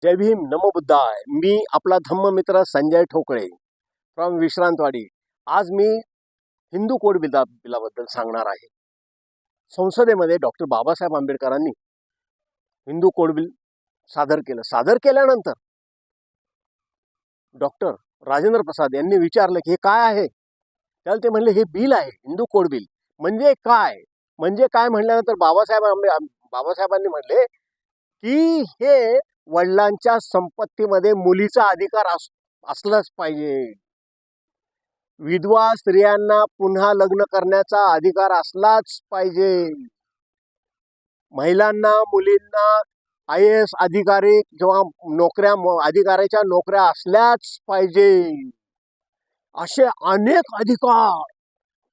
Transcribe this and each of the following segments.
जय भीम नमो बुद्धाय. मी आपला धम्ममित्र संजय ठोकळे फ्रॉम विश्रांतवाडी. आज मी हिंदू कोड बिलाबद्दल सांगणार आहे. संसदेमध्ये डॉक्टर बाबासाहेब आंबेडकरांनी हिंदू कोड बिल सादर केलं. सादर केल्यानंतर डॉक्टर राजेंद्र प्रसाद यांनी विचारलं की हे काय आहे. त्याला ते म्हणले हे बिल आहे, हिंदू कोड बिल. म्हणजे काय म्हटल्यानंतर बाबासाहेबांनी म्हणले की हे वडिलांच्या संपत्तीमध्ये मुलीचा अधिकार असलाच पाहिजे. विधवा स्त्रियांना पुन्हा लग्न करण्याचा अधिकार असलाच पाहिजे. महिलांना, मुलींना IAS अधिकारी किंवा अधिकाऱ्याच्या नोकऱ्या असल्याच पाहिजे. असे अनेक अधिकार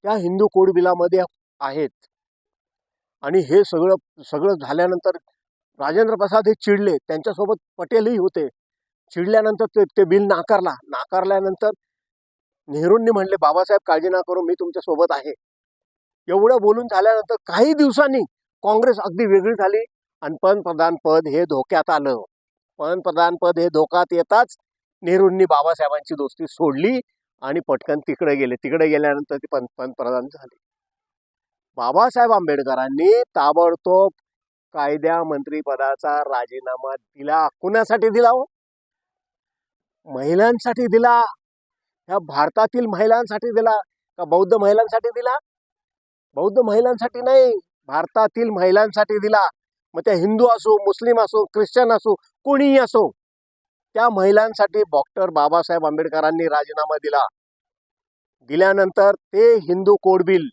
त्या हिंदू कोड बिलामध्ये आहेत. आणि हे सगळं झाल्यानंतर राजेंद्र प्रसाद हे चिडले. त्यांच्यासोबत पटेलही होते. चिडल्यानंतर ते बिल नाकारल्यानंतर नेहरूंनी म्हणले बाबासाहेब काळजी नका करू, मी तुमच्या सोबत आहे. एवढं बोलून झाल्यानंतर काही दिवसांनी काँग्रेस अगदी वेगळी झाली आणि पंतप्रधान पद हे धोक्यात आलं. पंतप्रधान पद हे धोक्यात येताच नेहरूंनी बाबासाहेबांची दोस्ती सोडली आणि पटकन तिकडे गेले. तिकडे गेल्यानंतर ते पंतप्रधान झाले. बाबासाहेब आंबेडकरांनी ताबडतोब कायदा मंत्रीपदाचा राजीनामा दिला. कुणासाठी दिला हो? महिलांसाठी दिला. ह्या भारतातील महिलांसाठी दिला का बौद्ध महिलांसाठी दिला? बौद्ध महिलांसाठी नाही, भारतातील महिलांसाठी दिला. मग त्या हिंदू असो, मुस्लिम असो, ख्रिश्चन असो, कोणीही असो, त्या महिलांसाठी डॉक्टर बाबासाहेब आंबेडकरांनी राजीनामा दिला. दिल्यानंतर ते हिंदू कोड बिल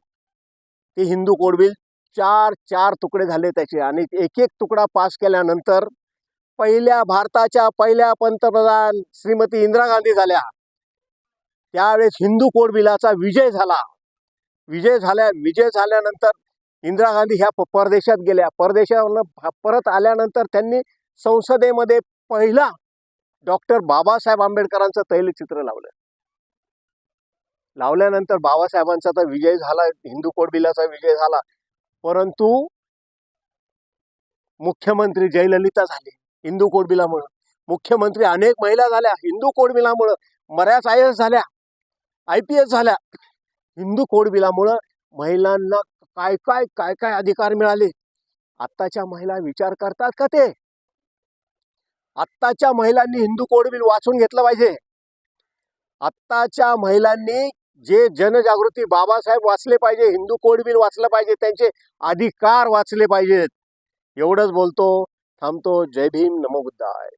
चार तुकडे झाले त्याचे. आणि एक तुकडा पास केल्यानंतर भारताच्या पहिल्या पंतप्रधान श्रीमती इंदिरा गांधी झाल्या. त्यावेळेस हिंदू कोड बिलाचा विजय झाला. विजय झाल्यानंतर इंदिरा गांधी ह्या परदेशात गेल्या. परदेशावरून परत आल्यानंतर त्यांनी संसदेमध्ये पहिला डॉक्टर बाबासाहेब आंबेडकरांचं तैलचित्र लावल्यानंतर बाबासाहेबांचा तर विजय झाला, हिंदू कोड बिलाचा विजय झाला. परंतु मुख्यमंत्री जयललिता झाले हिंदू कोड बिलामुळे. मुख्यमंत्री अनेक महिला झाल्या हिंदू कोड बिलामुळे. बऱ्याच IAS झाल्या, IPS झाल्या. हिंदू कोड बिलामुळे महिलांना काय अधिकार मिळाले. आत्ताच्या महिला विचार करतात का ते? आत्ताच्या महिलांनी हिंदू कोड बिल वाचून घेतलं पाहिजे. आत्ताच्या महिलांनी जे जनजागृती बाबासाहेब वाचले पाहिजे, हिंदू कोड बिल वाचलं पाहिजे, त्यांचे अधिकार वाचले पाहिजेत. एवढंच बोलतो, थांबतो. जय भीम नमो बुद्धाय.